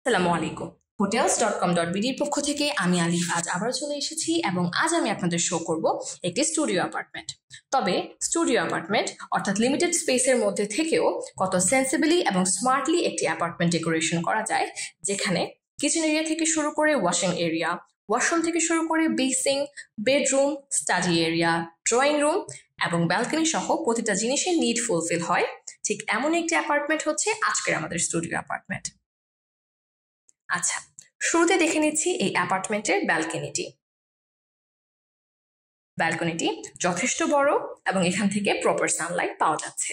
আসসালামু আলাইকুম। hotels.com.bd এর পক্ষ থেকে আমি আলিফ আজ আবারও চলে এসেছি এবং আজ আমি আপনাদের শো করব একটি স্টুডিও অ্যাপার্টমেন্ট। তবে স্টুডিও অ্যাপার্টমেন্ট অর্থাৎ লিমিটেড স্পেসের মধ্যে থেকেও কত সেন্সিবলি এবং স্মার্টলি একটি অ্যাপার্টমেন্ট ডেকোরেশন করা যায়, যেখানে কিচেন এরিয়া থেকে শুরু করে ওয়াশিং এরিয়া, ওয়াশরুম থেকে শুরু করে basin, bedroom, study area, drawing room এবং ব্যালকনি সহ প্রতিটা জিনিসের নিড ফুলফিল হয়। ঠিক এমন একটি অ্যাপার্টমেন্ট হচ্ছে আজকের আমাদের স্টুডিও অ্যাপার্টমেন্ট। আচ্ছা, শুরুতে দেখে নিচ্ছি এই অ্যাপার্টমেন্টের ব্যালকনিটি যথেষ্ট বড় এবং এখান থেকে প্রপার সানলাইট পাওয়া যাচ্ছে।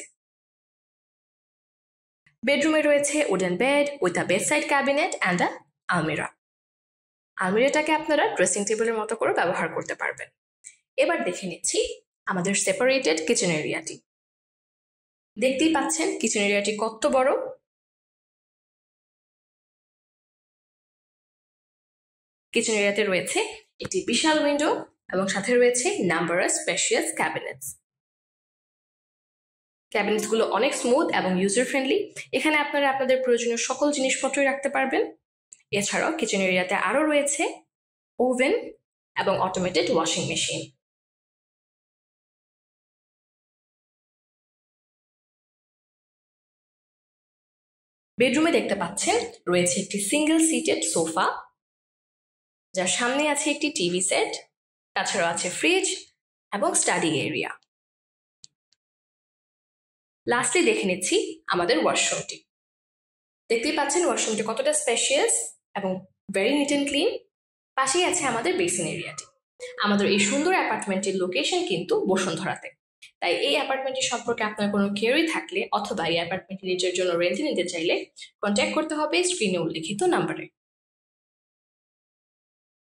বেডরুমে রয়েছে wooden bed with a bedside cabinet and a আলমিরা। আলমিরাটাকে আপনারা ড্রেসিং টেবিলের মতো করে ব্যবহার করতে পারবেন। এবার দেখে নিচ্ছি আমাদের সেপারেটেড কিচেন এরিয়াটি। দেখতেই পাচ্ছেন কিচেন এরিয়াটি কত বড়। কিচেন এরিয়াতে রয়েছে একটি বিশাল উইন্ডো এবং সাথে রয়েছে নাম্বারাস স্পেশিয়াস ক্যাবিনেটসগুলো অনেক স্মুথ এবং ইউজার ফ্রেন্ডলি। এখানে আপনারা আপনাদের প্রয়োজনীয় সকল জিনিসপত্রই রাখতে পারবেন। এছাড়াও কিচেন এরিয়াতে আরও রয়েছে ওভেন এবং অটোমেটেড ওয়াশিং মেশিন। বেডরুমে দেখতে পাচ্ছেন রয়েছে একটি সিঙ্গেল সিটেড সোফা, যার সামনে আছে একটি টিভি সেট, তাছাড়াও আছে ফ্রিজ এবং স্টাডি এরিয়া। লাস্টলি দেখে নিচ্ছি আমাদের ওয়াশরুমটি। দেখতেই পাচ্ছেন ওয়াশরুমটি কতটা স্পেশিয়াস এবং ভেরি নিট অ্যান্ড ক্লিন। পাশেই আছে আমাদের বেসিন এরিয়াটি। আমাদের এই সুন্দর অ্যাপার্টমেন্টের লোকেশন কিন্তু বসুন্ধরাতে। তাই এই অ্যাপার্টমেন্টটি সম্পর্কে আপনার কোনো কোয়েরি থাকলে অথবা এই অ্যাপার্টমেন্টটি নিজের জন্য রেন্টে নিতে চাইলে কন্ট্যাক্ট করতে হবে স্ক্রিনে উল্লিখিত নাম্বারে।